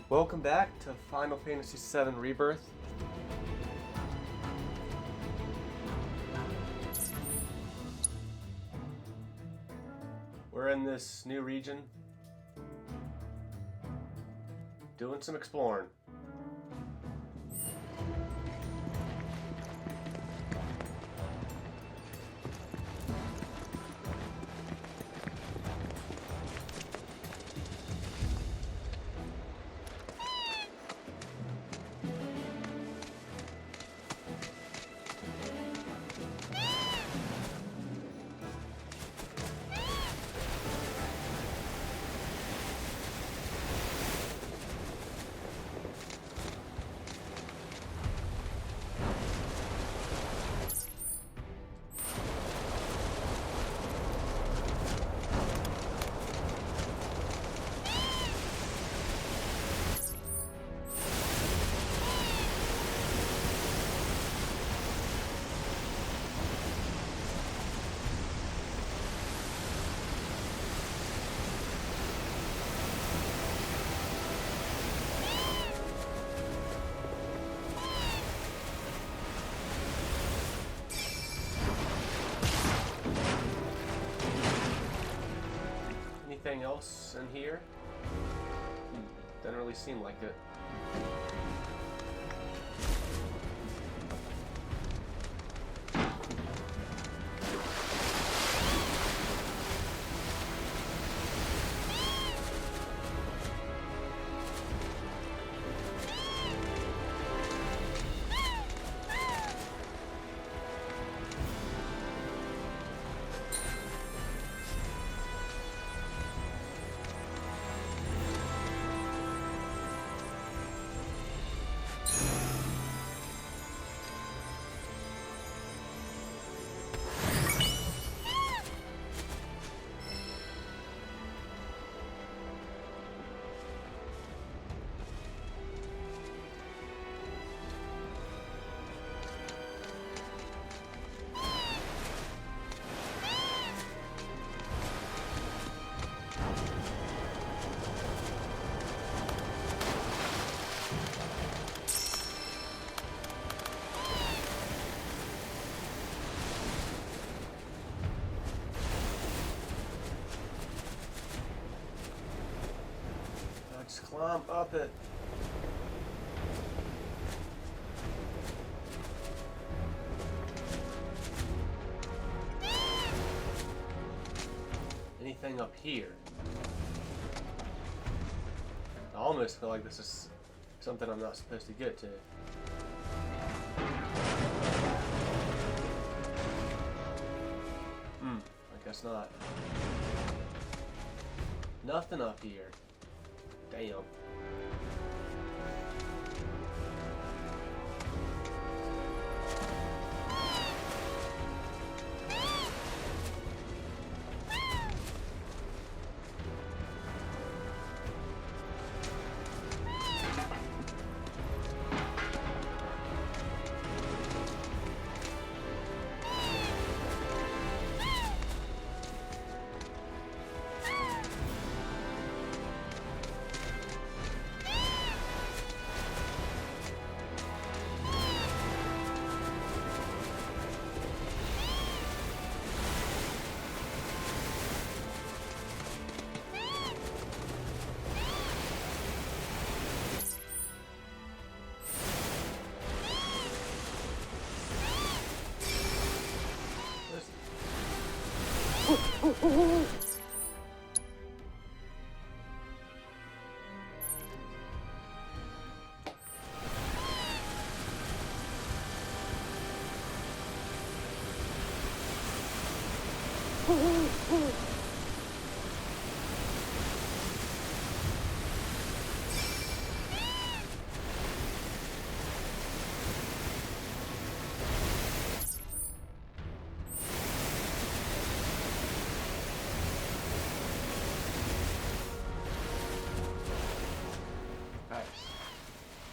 Welcome back to Final Fantasy VII Rebirth. We're in this new region, doing some exploring. Anything else in here? Doesn't really seem like it. Just climb up it. Anything up here? I almost feel like this is something I'm not supposed to get to. I guess not. Nothing up here. Damn.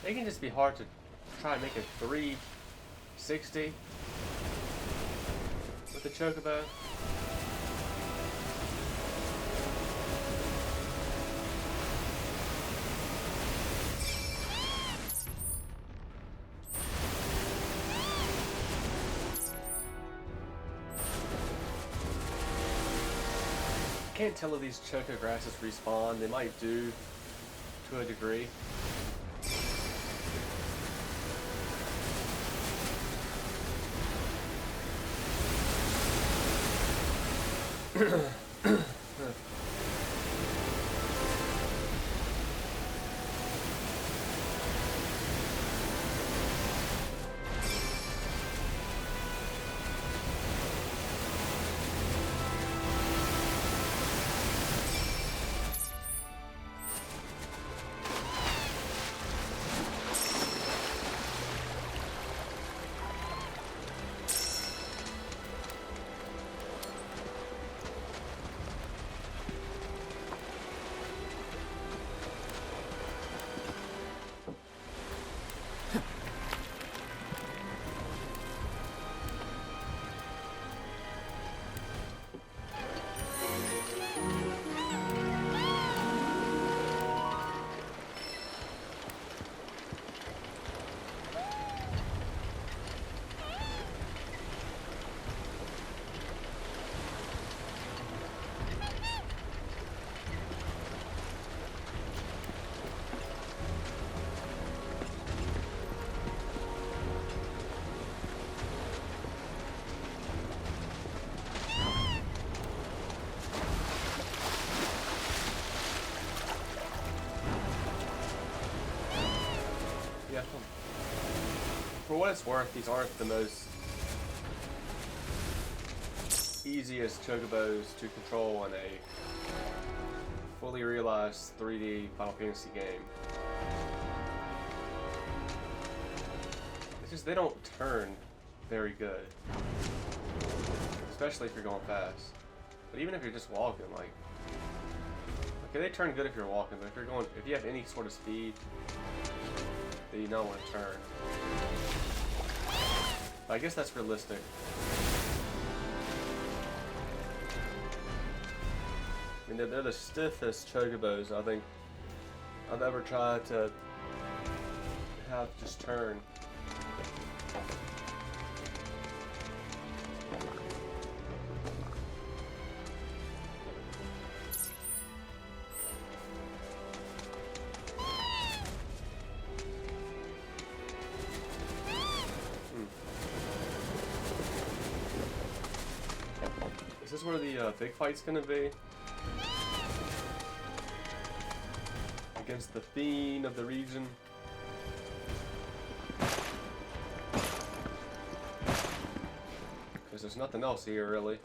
It can just be hard to try and make a 360 with the chocobo. can't tell if these choco grasses respawn. They might do to a degree. Yeah. For what it's worth, these aren't the most easiest chocobos to control in a fully realized 3D Final Fantasy game. It's just they don't turn very good, especially if you're going fast. But even if you're just walking, like, okay, they turn good if you're walking, but if you have any sort of speed, that you don't want to turn. But I guess that's realistic. I mean, they're the stiffest chocobos I think I've ever tried to have just turn. Is this where the big fight's gonna be? Against the fiend of the region? Because there's nothing else here, really.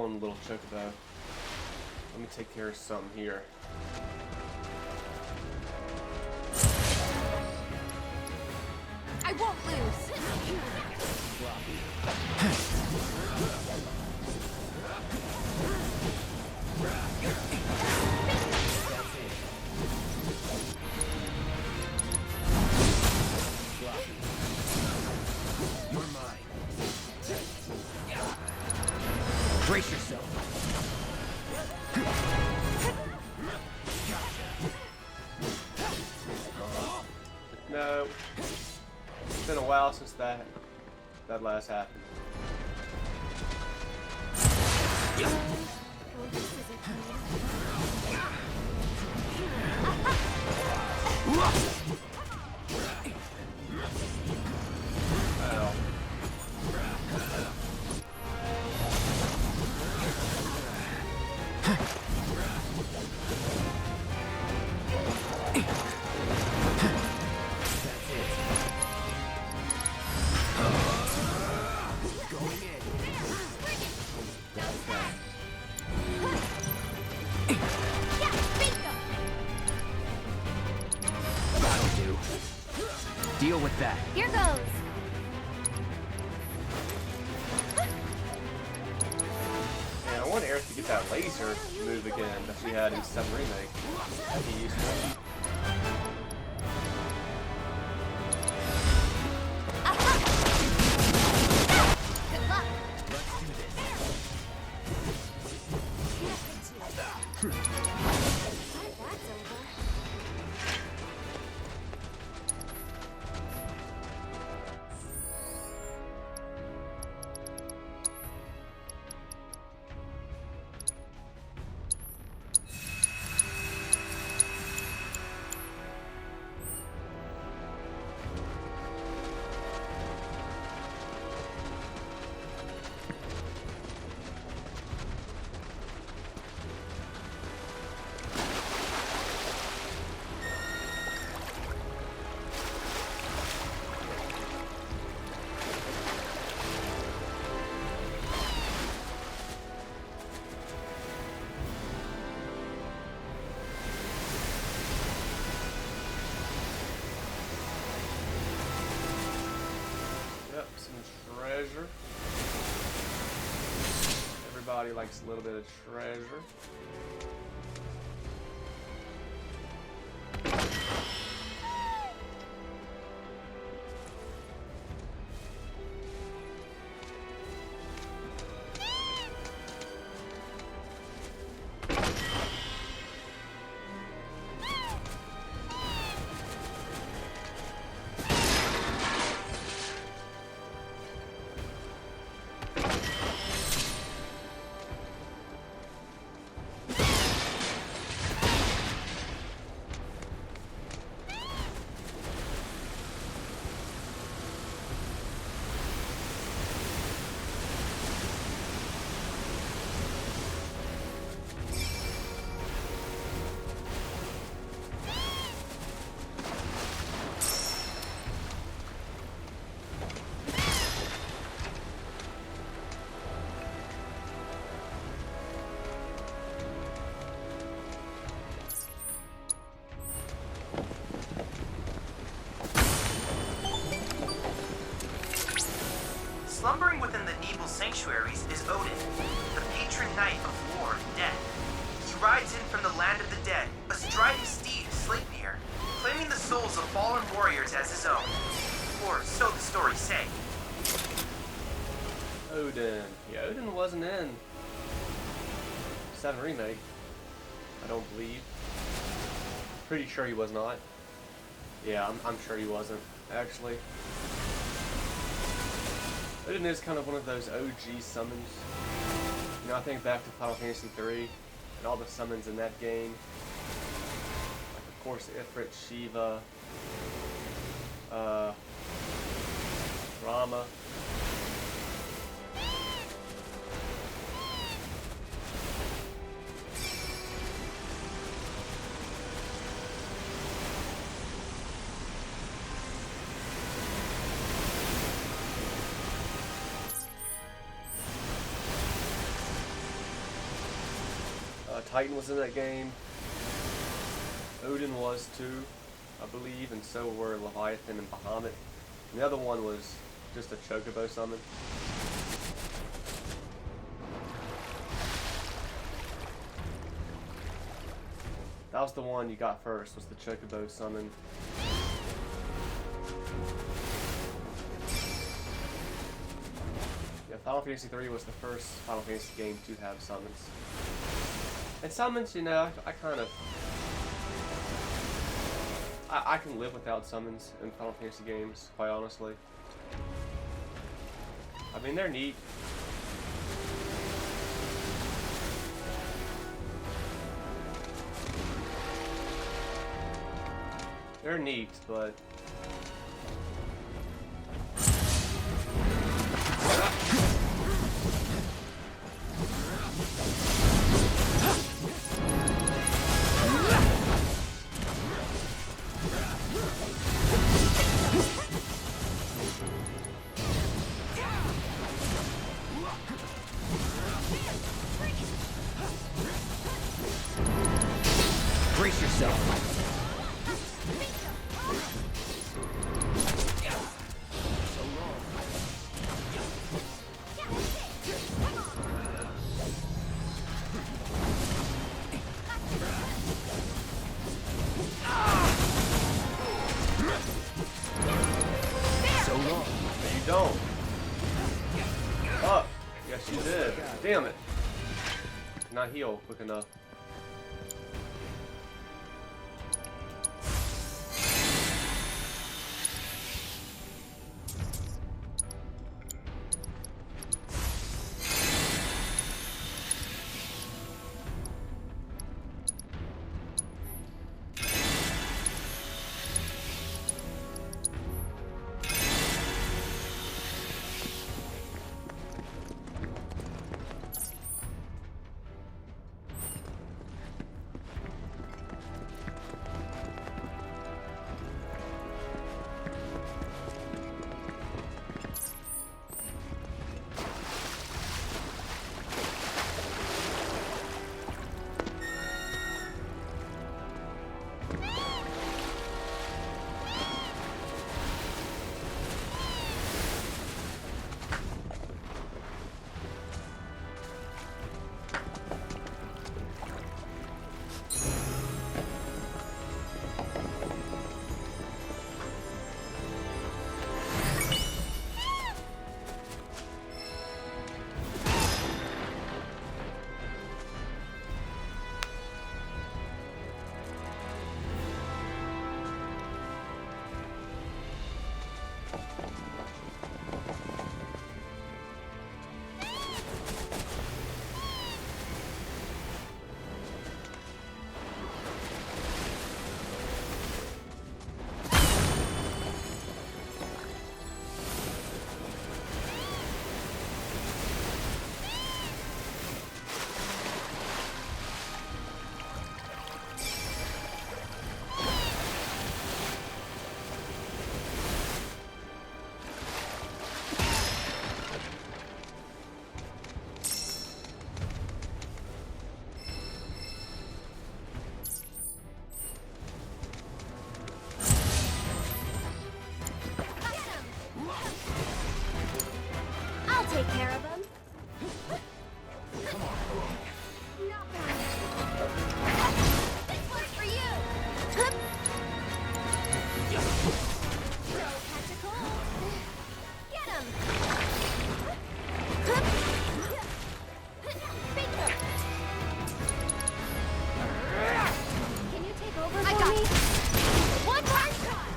on the little chocobo. Let me take care of some here. I won't lose. You're mine. Brace yourself. No. It's been a while since that last happened. Well. That'll do. Deal with that. Here goes. Man, I want Eric to get that laser move again that she had in 7 Remake. That'd be useful. Good luck. Let's do this. That's over. Yep, some treasure. Everybody likes a little bit of treasure. Slumbering within the Nebel sanctuaries is Odin, the patron knight of war and death. He rides in from the land of the dead, astride his steed Sleipnir, claiming the souls of fallen warriors as his own. Or so the stories say. Odin. Yeah, Odin wasn't in 7 Remake. I don't believe. Pretty sure he was not. Yeah, I'm sure he wasn't, actually. Odin is kind of one of those OG summons. You know, I think back to Final Fantasy VII and all the summons in that game. Like, of course, Ifrit, Shiva, Rama. Titan was in that game. Odin was too, I believe, and so were Leviathan and Bahamut. And the other one was just a Chocobo summon. That was the one you got first, was the Chocobo summon. Yeah, Final Fantasy III was the first Final Fantasy game to have summons. And summons, you know, I kind of... I can live without summons in Final Fantasy games, quite honestly. I mean, they're neat. They're neat, but... Brace yourself. You don't. Oh, yes you did. Damn it. Not heal quick enough. Take care of them. This one's for you. No tactical. Get him. Can you take over for me? One more shot.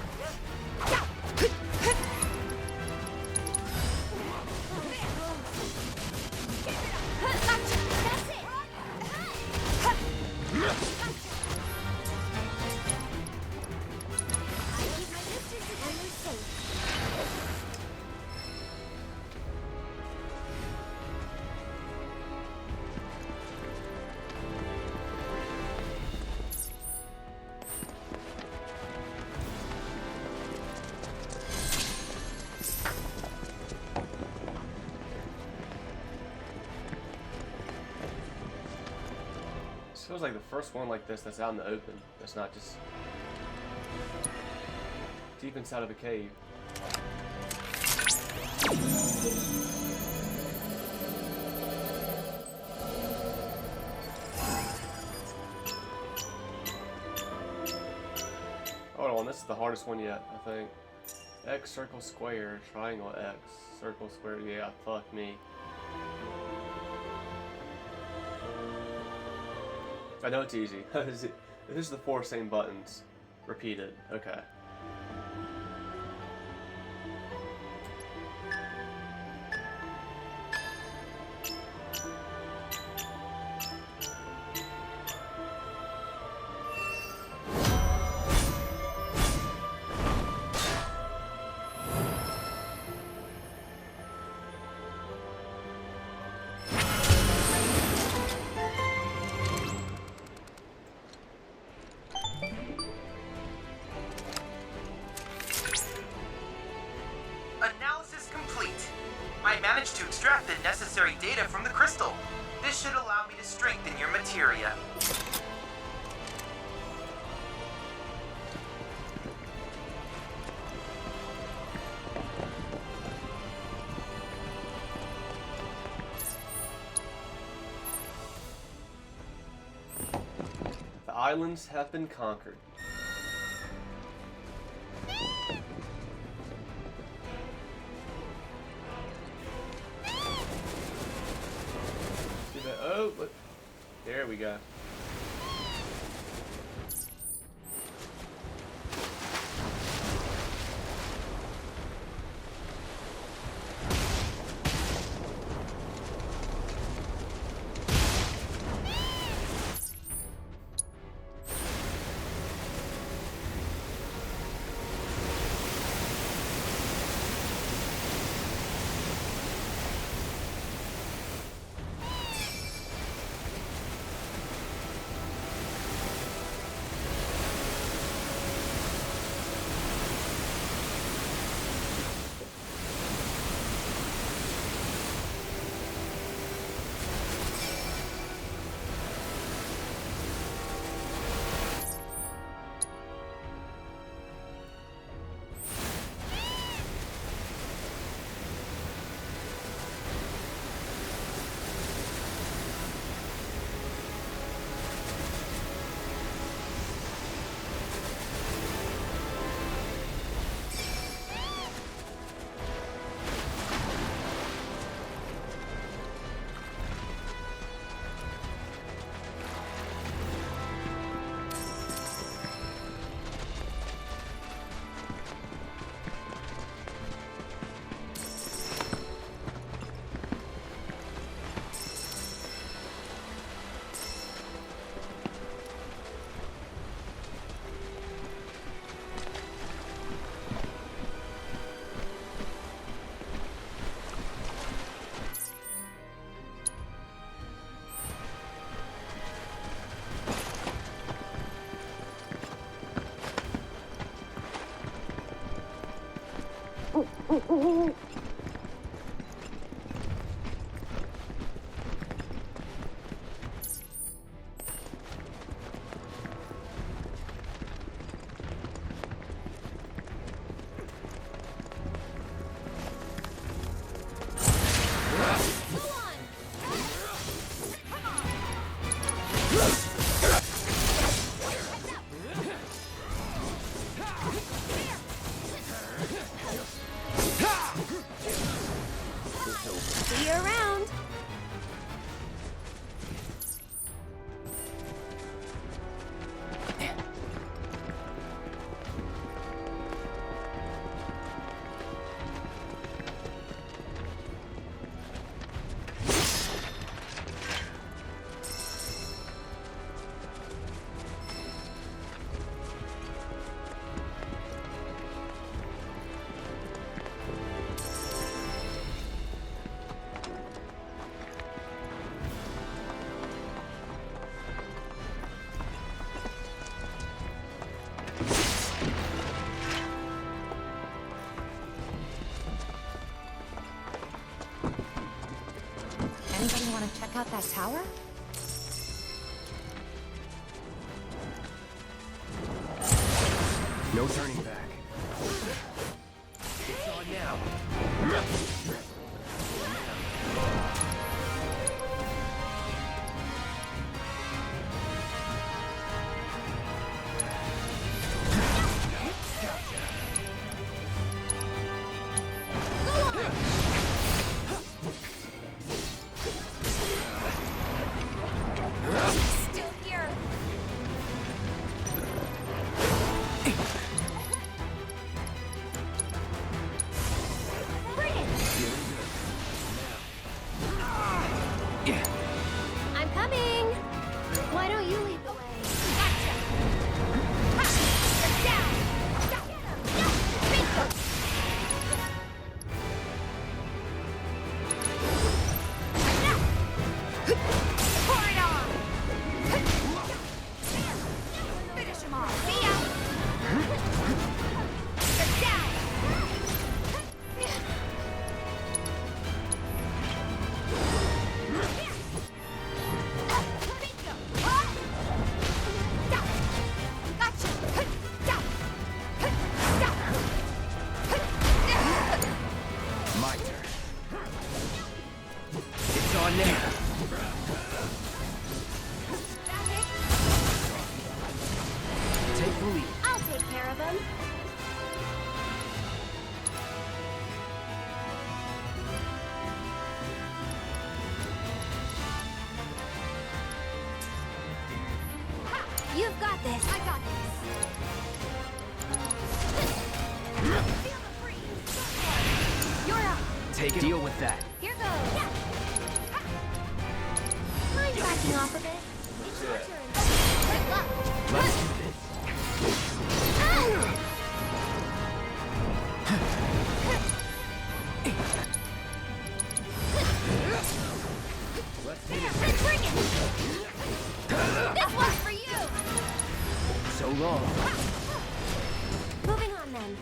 feels like the first one like this that's out in the open. That's not just deep inside of a cave. Hold on, this is the hardest one yet, I think. X, circle, square, triangle, X, circle, square, yeah, fuck me. I know it's easy. This is the 4 same buttons repeated. Okay. Analysis complete. I managed to extract the necessary data from the crystal. This should allow me to strengthen your materia. The islands have been conquered. Oh, look. There we go. See you around. Anybody want to check out that tower? No turning back. It's on now. Still here. Bring it. Yeah. I'm coming. Why don't you lead the way? Gotcha. Ha! You're down. Get him. Yeah. Bingo. Pour it on. Finish him off. See ya. You're down. Bingo. Down. Gotcha. Down. Down. My turn. It's on now. Take the lead. I'll take care of him. Ha! You've got this. I got this. Feel the breeze. You're up. Take it. Deal with that. Here goes. Yeah. Ha! Mind backing off a bit? It's your Yeah. turn. Good luck. Let's do this. Ah! Let's There, bring it. This one's for you. So long. Moving on then.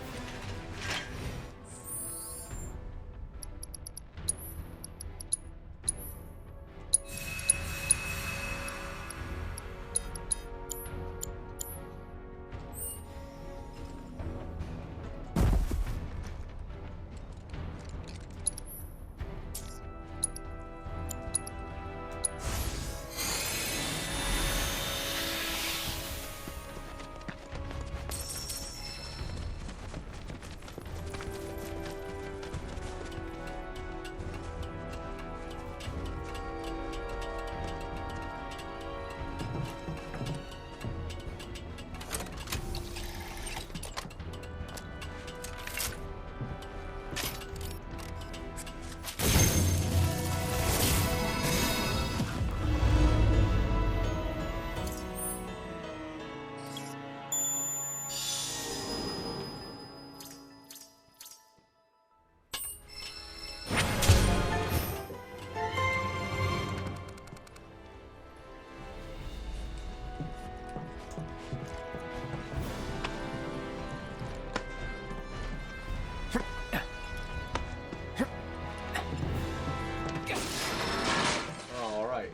All right.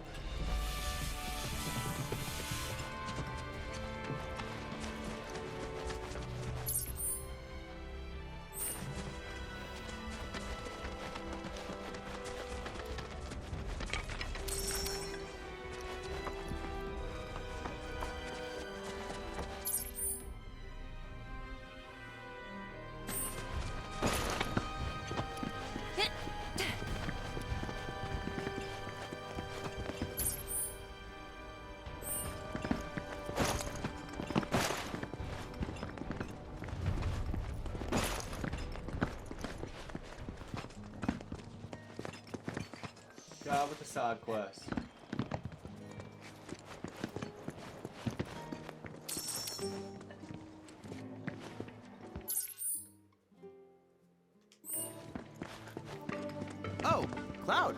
Got with the side quest. Oh, Cloud.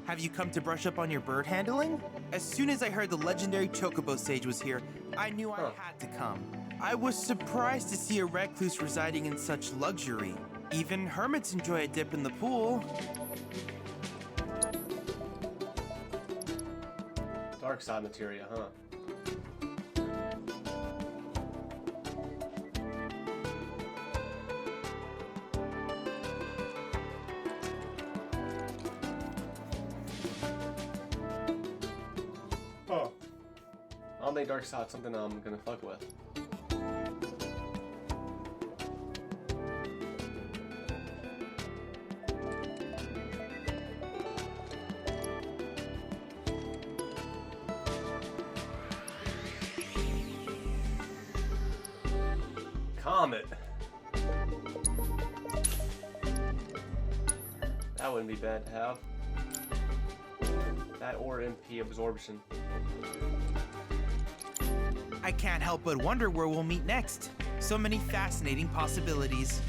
Have you come to brush up on your bird handling? As soon as I heard the legendary Chocobo sage was here, I knew I had to come. I was surprised to see a recluse residing in such luxury. Even hermits enjoy a dip in the pool. Dark side materia, huh? holiday dark side something I'm gonna fuck with. Comet. That wouldn't be bad to have. That or MP absorption. I can't help but wonder where we'll meet next. So many fascinating possibilities.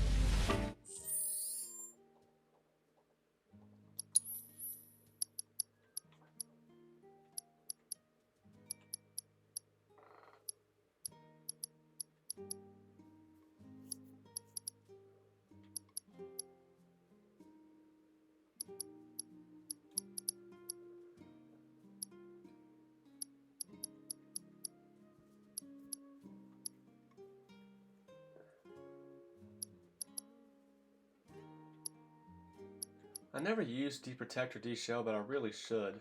I never used Deprotect or D-Shell, but I really should.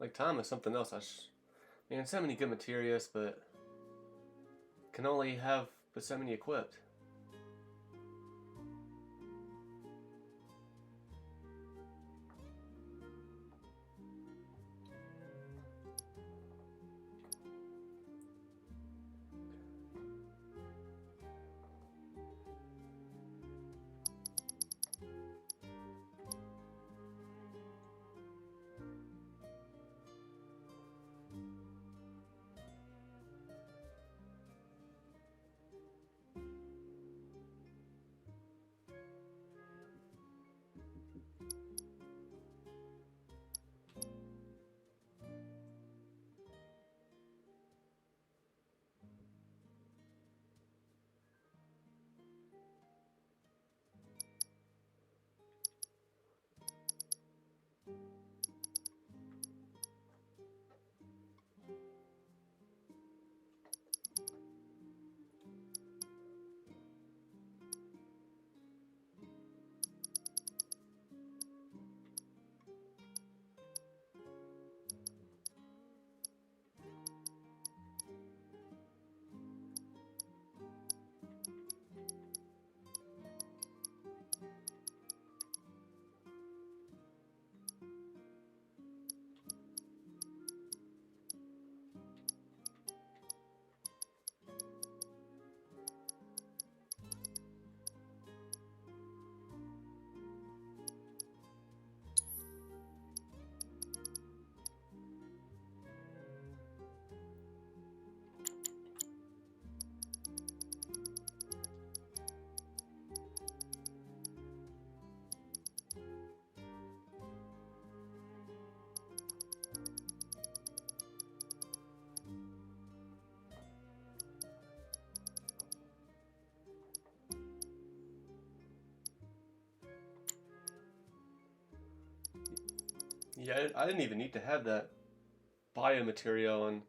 Like, time is something else. Man, so many good materials, but can only have but so many equipped. Yeah, I didn't even need to have that biomaterial on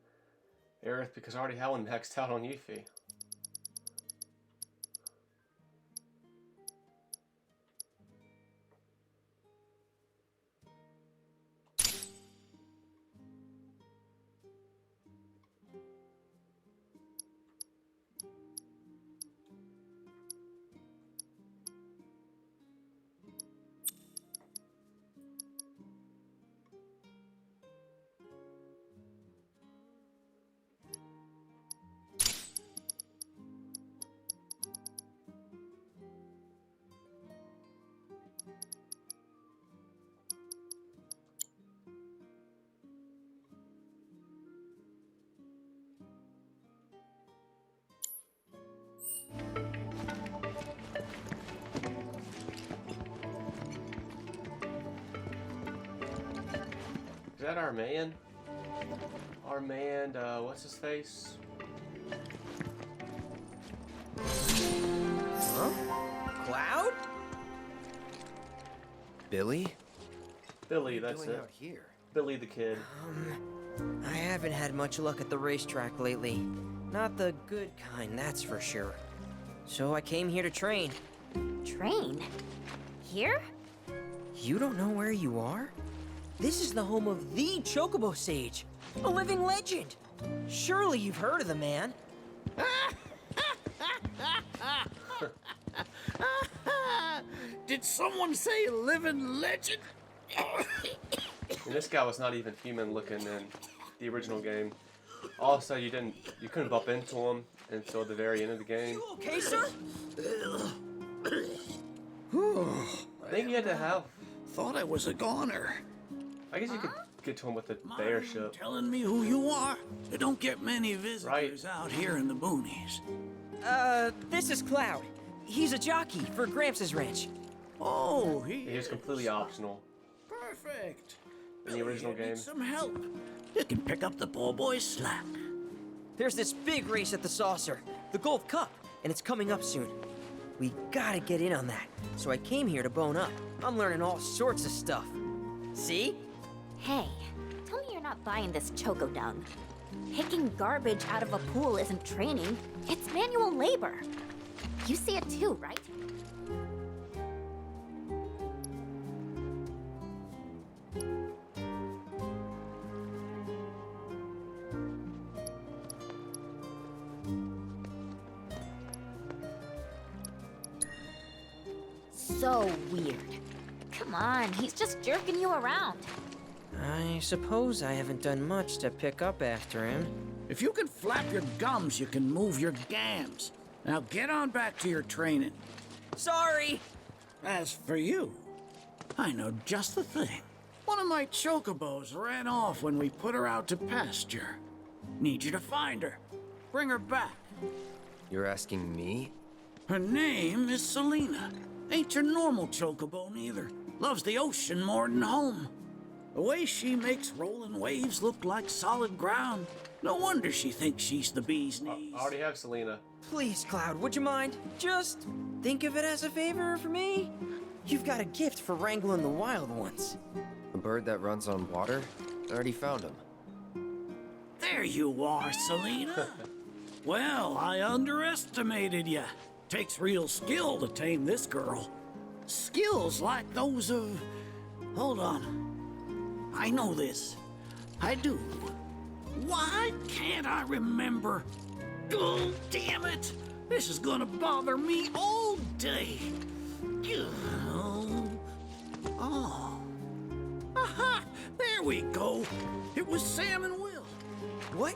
Aerith because I already had one maxed out on Yuffie. Is that our man? Our man, what's his face? Huh? Cloud? Billy? Billy, that's Doing it. out here? Billy the Kid. I haven't had much luck at the racetrack lately. Not the good kind, that's for sure. So I came here to train. Train? Here? You don't know where you are? This is the home of the Chocobo Sage, a living legend. Surely you've heard of the man. Did someone say living legend? And this guy was not even human looking in the original game. Also, you couldn't bump into him until the very end of the game. You okay, sir? I think you had to have. Thought I was a goner. I guess you could get to him with the bear ship. Telling me who you are? You don't get many visitors out here in the boonies. This is Cloud. He's a jockey for Gramps' ranch. Oh, He was completely optional perfect. in the original You game. need some help. You can pick up the poor boy's slack. There's this big race at the Saucer, the Gold Cup, and it's coming up soon. We gotta get in on that, so I came here to bone up. I'm learning all sorts of stuff. See? Hey, tell me you're not buying this choco dung. Picking garbage out of a pool isn't training, it's manual labor. You see it too, right? So weird. Come on, he's just jerking you around. I suppose I haven't done much to pick up after him. If you can flap your gums, you can move your gams. Now get on back to your training. Sorry! As for you, I know just the thing. One of my chocobos ran off when we put her out to pasture. Need you to find her. Bring her back. You're asking me? Her name is Selena. Ain't your normal chocobo neither. Loves the ocean more than home. The way she makes rolling waves look like solid ground. No wonder she thinks she's the bee's knees. I already have Selena. Please, Cloud, would you mind? Just think of it as a favor for me. You've got a gift for wrangling the wild ones. A bird that runs on water? I already found him. There you are, Selena. Well, I underestimated you. Takes real skill to tame this girl. Skills like those of... Hold on. I know this. I do. Why can't I remember? Oh, damn it! This is gonna bother me all day. Oh. Aha! There we go. It was Sam and Will. What?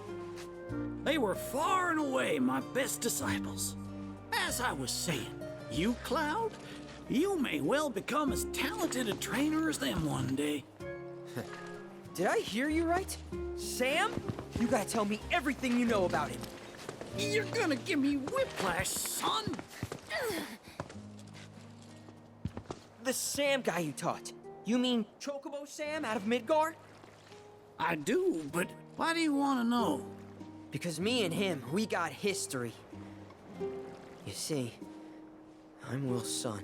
They were far and away my best disciples. As I was saying, you, Cloud, you may well become as talented a trainer as them one day. Did I hear you right? Sam? You gotta tell me everything you know about him. You're gonna give me whiplash, son. The Sam guy you taught. You mean Chocobo Sam out of Midgar? I do, but why do you want to know? Because me and him, we got history. You see, I'm Will's son.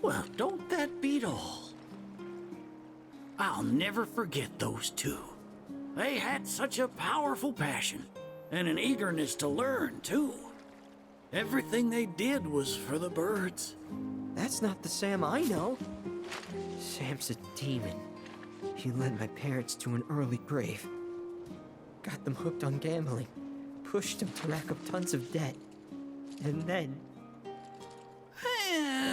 Well, don't that beat all? I'll never forget those two. They had such a powerful passion, and an eagerness to learn, too. Everything they did was for the birds. That's not the Sam I know. Sam's a demon. He led my parents to an early grave. Got them hooked on gambling. Pushed them to rack up tons of debt. And then...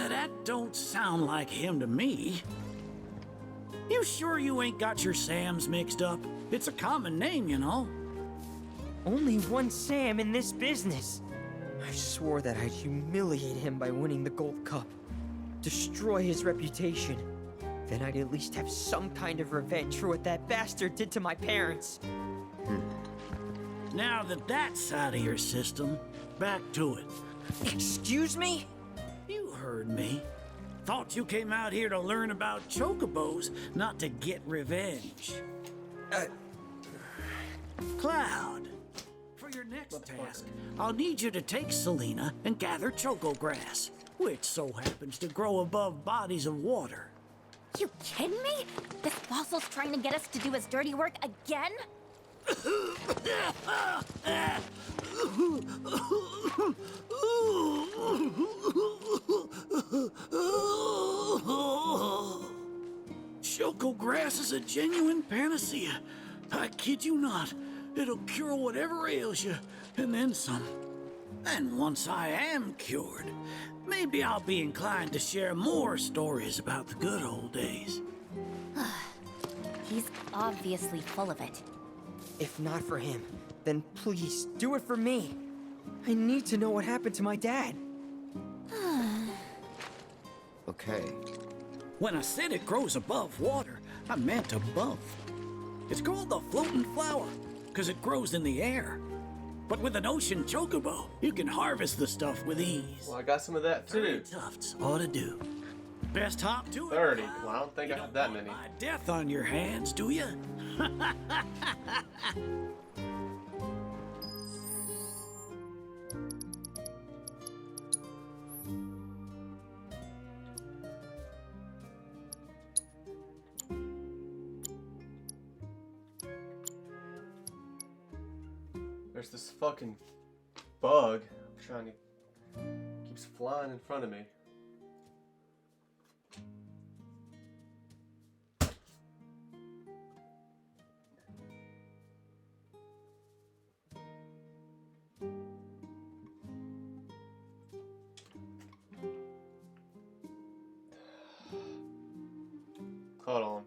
That don't sound like him to me. You sure you ain't got your Sams mixed up? It's a common name, you know. Only one Sam in this business. I swore that I'd humiliate him by winning the Gold Cup. Destroy his reputation. Then I'd at least have some kind of revenge for what that bastard did to my parents. Now that that's out of your system, back to it. Excuse me? You heard me. Thought you came out here to learn about chocobos, not to get revenge. Cloud, for your next task, I'll need you to take Selena and gather choco grass, which so happens to grow above bodies of water. You kidding me? This fossil's trying to get us to do his dirty work again? Choco grass is a genuine panacea. I kid you not. It'll cure whatever ails you, and then some. And once I am cured, maybe I'll be inclined to share more stories about the good old days. He's obviously full of it. If not for him, then please do it for me. I need to know what happened to my dad. Okay. When I said it grows above water, I meant above. It's called the floating flower, because it grows in the air. But with an ocean chocobo, you can harvest the stuff with ease. Well, I got some of that too. 30 tufts ought to do. Best hop to it. 30. Well, I don't think You I have that want many. my death on your hands, do you? There's this fucking bug. I'm trying to... keeps flying in front of me. Hold on.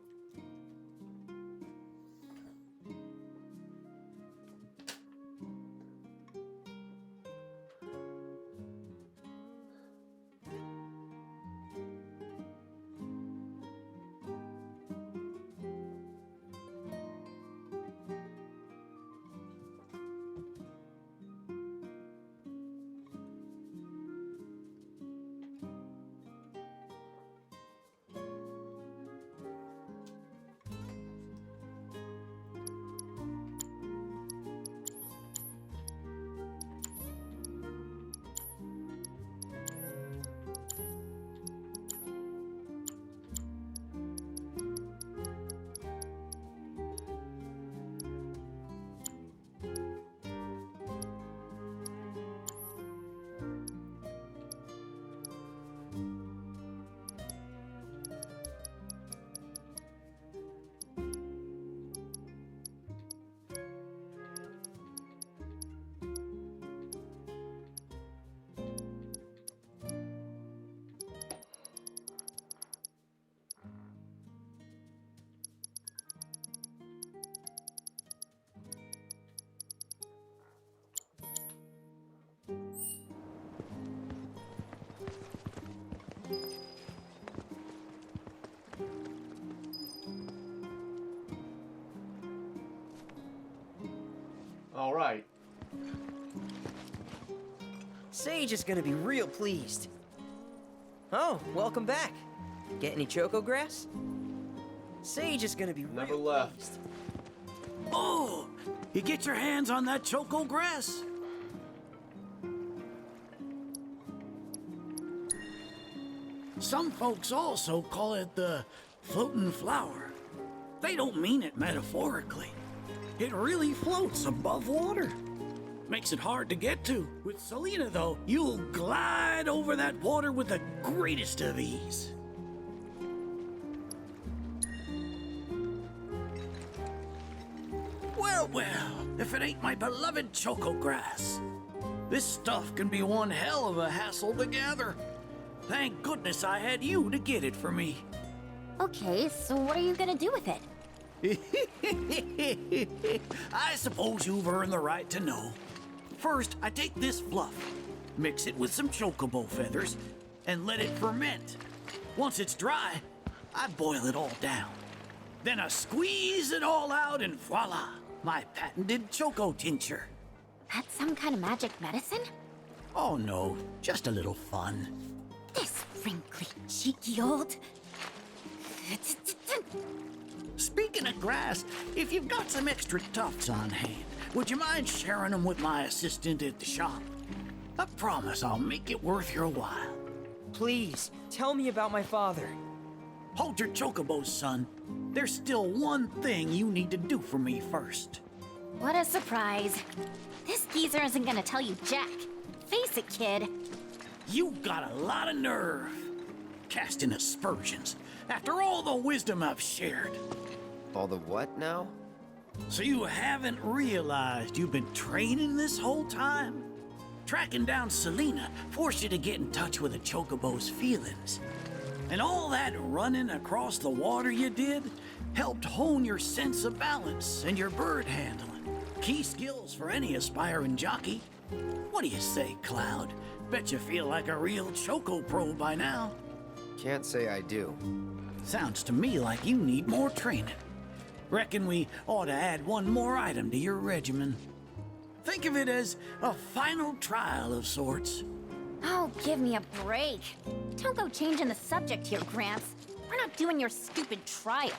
All right. Sage is gonna be real pleased. Oh, welcome back. Get any choco grass? Sage is gonna be Never real left. pleased. Oh, you get your hands on that choco grass? Some folks also call it the floating flower. They don't mean it metaphorically. It really floats above water. Makes it hard to get to. With Selena, though, you'll glide over that water with the greatest of ease. Well, if it ain't my beloved choco grass. This stuff can be one hell of a hassle to gather. Thank goodness I had you to get it for me. Okay, so what are you gonna do with it? I suppose you've earned the right to know. First, I take this fluff, mix it with some chocobo feathers, and let it ferment. Once it's dry, I boil it all down. Then I squeeze it all out and voila, my patented choco tincture. That's some kind of magic medicine? Oh no, just a little fun. This wrinkly, cheeky old... Speaking of grass, if you've got some extra tufts on hand, would you mind sharing them with my assistant at the shop? I promise I'll make it worth your while. Please, tell me about my father. Hold your chocobos, son. There's still one thing you need to do for me first. What a surprise. This geezer isn't gonna tell you jack. Face it, kid. You got a lot of nerve. Casting aspersions after all the wisdom I've shared. All the what now? So you haven't realized you've been training this whole time? Tracking down Selena forced you to get in touch with a chocobo's feelings. And all that running across the water you did helped hone your sense of balance and your bird handling. Key skills for any aspiring jockey. What do you say, Cloud? Bet you feel like a real choco pro by now. Can't say I do. Sounds to me like you need more training. Reckon we ought to add one more item to your regimen. Think of it as a final trial of sorts. Oh, give me a break. Don't go changing the subject here, Gramps. We're not doing your stupid trial.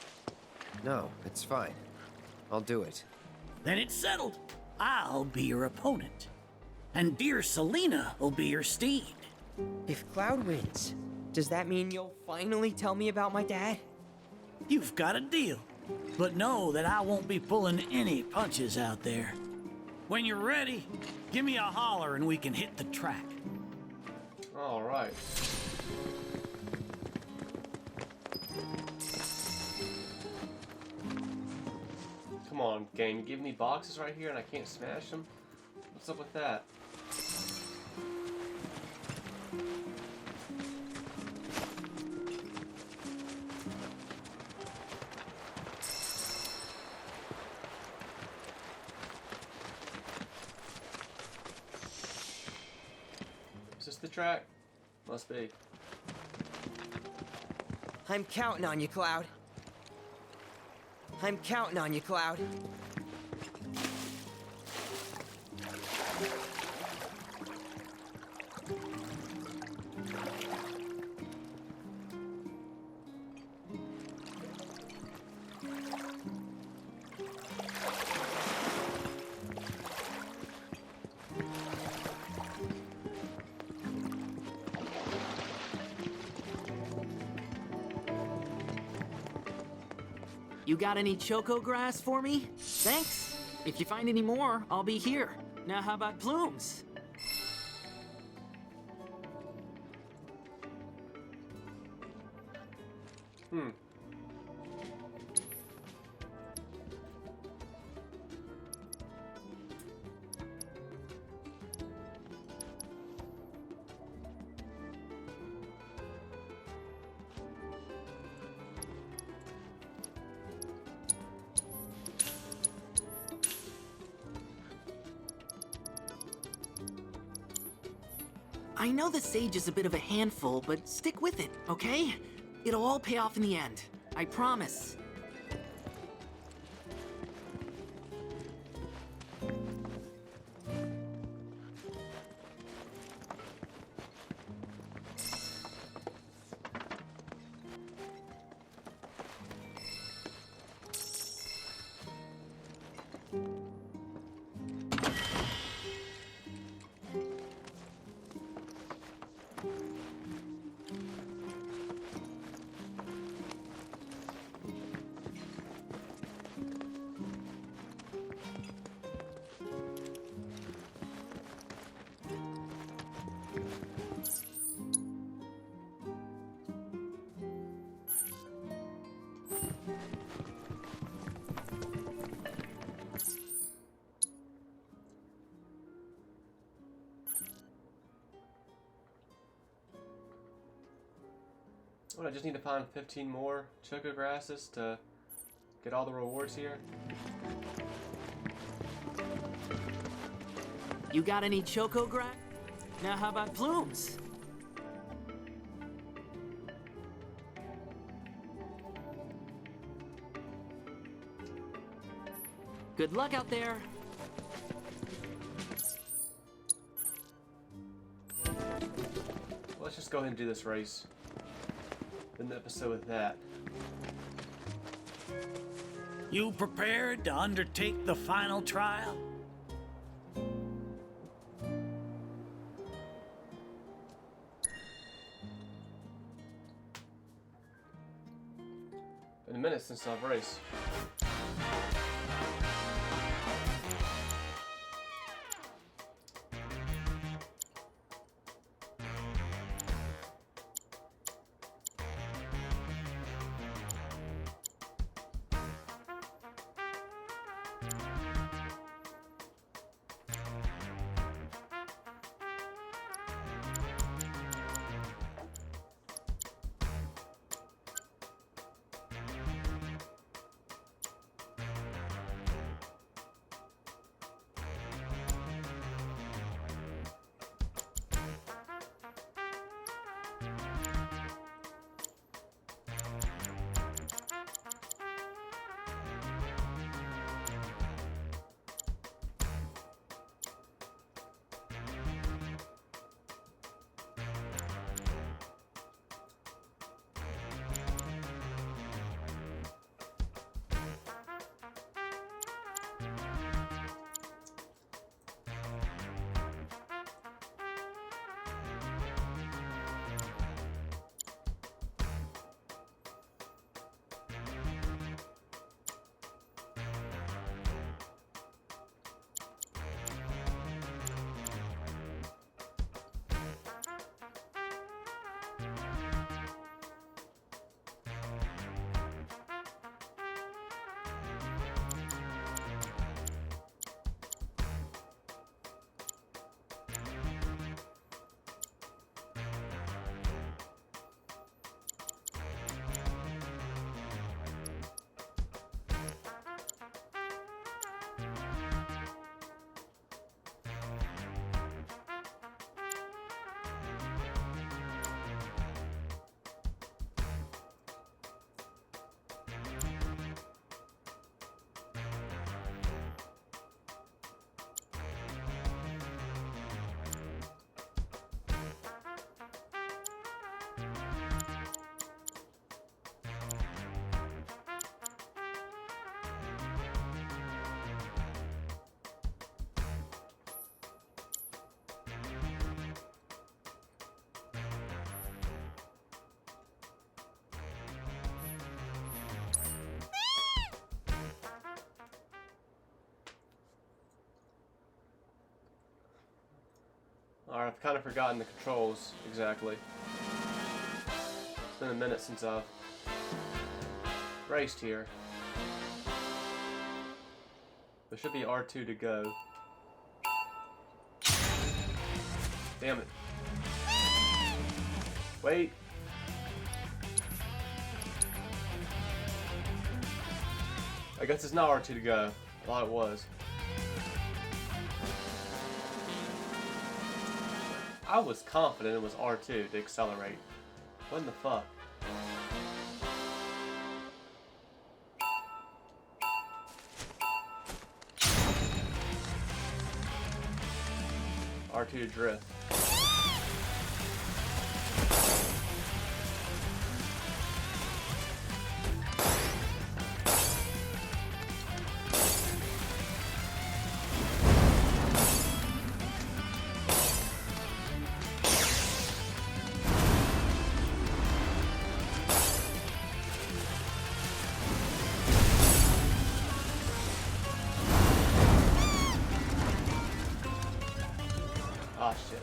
No, it's fine. I'll do it. Then it's settled. I'll be your opponent. And dear Selena will be your steed. If Cloud wins, does that mean you'll finally tell me about my dad? You've got a deal. But know that I won't be pulling any punches out there. When you're ready, give me a holler and we can hit the track. All right. Come on, game. You give me boxes right here and I can't smash them? What's up with that? Is this the track? Must be. I'm counting on you, Cloud. I'm counting on you, Cloud. You got any choco grass for me? Thanks. If you find any more, I'll be here. Now how about plumes? I know the sage is a bit of a handful, but stick with it, okay? It'll all pay off in the end. I promise. What, I just need to find 15 more choco grasses to get all the rewards here? You got any choco grass? Now how about plumes? Good luck out there. Let's just go ahead and do this race. End the episode with that. You prepared to undertake the final trial? Been a minute since I've raced. Alright, I've kind of forgotten the controls exactly. It's been a minute since I've raced here. There should be R2 to go. Damn it. Wait. I guess it's not R2 to go. I thought it was. I was confident it was R2 to accelerate. What in the fuck? R2 to drift. Ah, shit.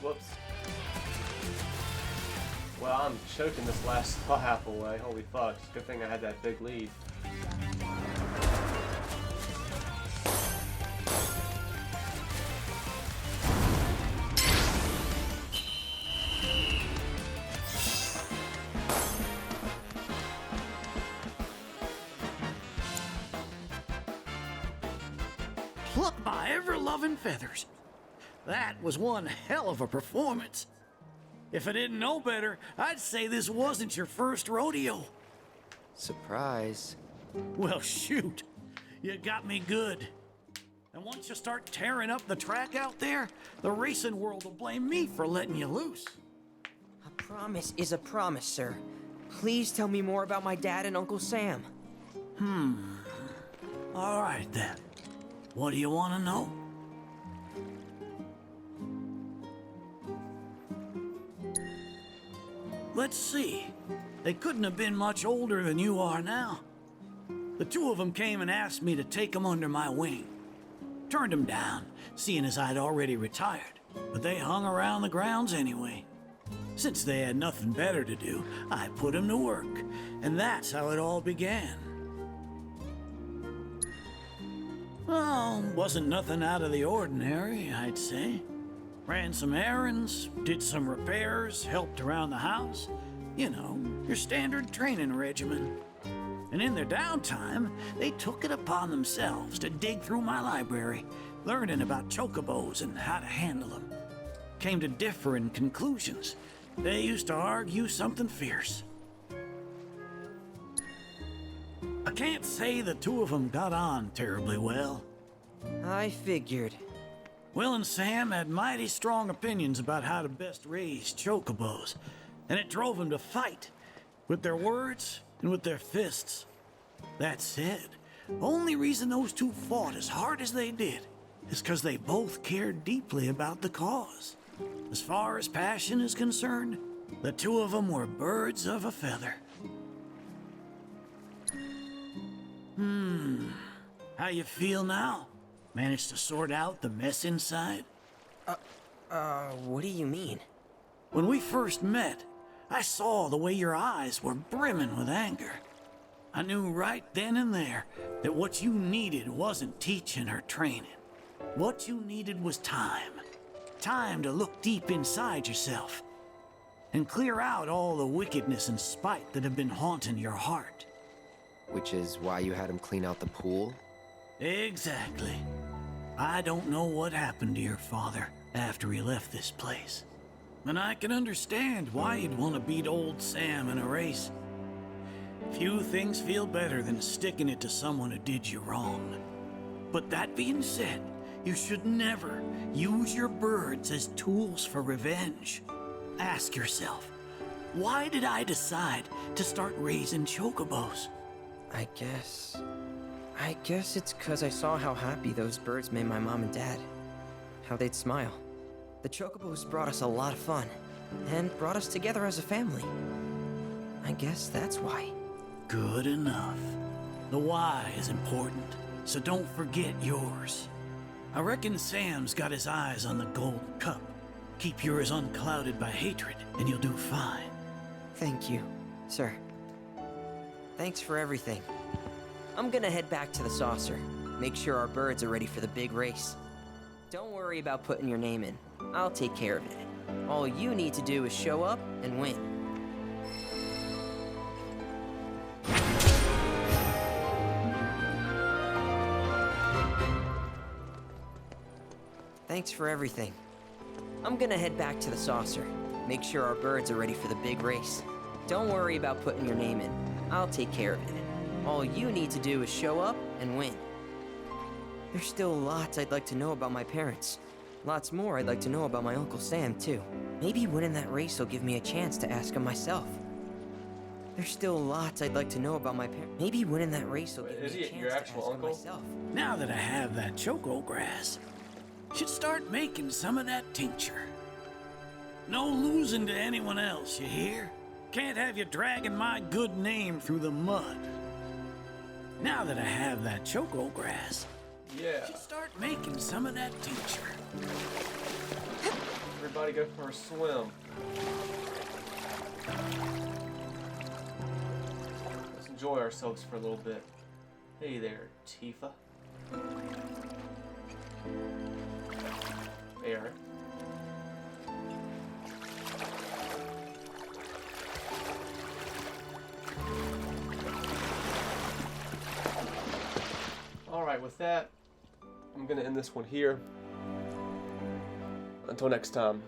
Whoops. Well, I'm choking this last half away. Holy fuck. Good thing I had that big lead. Pluck my ever-loving feathers. That was one hell of a performance. If I didn't know better, I'd say this wasn't your first rodeo. Surprise. Well, shoot. You got me good. And once you start tearing up the track out there, the racing world will blame me for letting you loose. A promise is a promise, sir. Please tell me more about my dad and Uncle Sam. All right, then. What do you want to know? Let's see. They couldn't have been much older than you are now. The two of them came and asked me to take them under my wing. Turned them down, seeing as I'd already retired, but they hung around the grounds anyway. Since they had nothing better to do, I put them to work, and that's how it all began. Well, wasn't nothing out of the ordinary, I'd say. Ran some errands, did some repairs, helped around the house. You know, your standard training regimen. And in their downtime, they took it upon themselves to dig through my library, learning about chocobos and how to handle them. Came to differing conclusions. They used to argue something fierce. I can't say the two of them got on terribly well. I figured. Will and Sam had mighty strong opinions about how to best raise chocobos, and it drove them to fight, with their words and with their fists. That said, only reason those two fought as hard as they did is because they both cared deeply about the cause. As far as passion is concerned, the two of them were birds of a feather. How you feel now? Managed to sort out the mess inside? What do you mean? When we first met, I saw the way your eyes were brimming with anger. I knew right then and there that what you needed wasn't teaching or training. What you needed was time. Time to look deep inside yourself and clear out all the wickedness and spite that have been haunting your heart. Which is why you had him clean out the pool? Exactly. I don't know what happened to your father after he left this place. And I can understand why you'd want to beat old Sam in a race. Few things feel better than sticking it to someone who did you wrong. But that being said, you should never use your birds as tools for revenge. Ask yourself, why did I decide to start raising chocobos? I guess it's 'cause I saw how happy those birds made my mom and dad. How they'd smile. The chocobos brought us a lot of fun, and brought us together as a family. I guess that's why. Good enough. The why is important, so don't forget yours. I reckon Sam's got his eyes on the gold cup. Keep yours unclouded by hatred, and you'll do fine. Thank you, sir. Thanks for everything. I'm gonna head back to the saucer. Make sure our birds are ready for the big race. Don't worry about putting your name in. I'll take care of it. All you need to do is show up and win. Thanks for everything. I'm gonna head back to the saucer. Make sure our birds are ready for the big race. Don't worry about putting your name in. I'll take care of it. All you need to do is show up and win. There's still lots I'd like to know about my parents. Lots more I'd like to know about my Uncle Sam, too. Maybe winning that race will give me a chance to ask him myself. There's still lots I'd like to know about my parents. Maybe winning that race will give me a chance your to actual ask him uncle? myself. Now that I have that choco grass, should start making some of that tincture. No losing to anyone else, you hear? Can't have you dragging my good name through the mud. Now that I have that choco grass, Yeah. should start making some of that tincture. everybody go for a swim. Let's enjoy ourselves for a little bit. Hey there, Tifa. There. Alright, with that, I'm gonna end this one here. Until next time.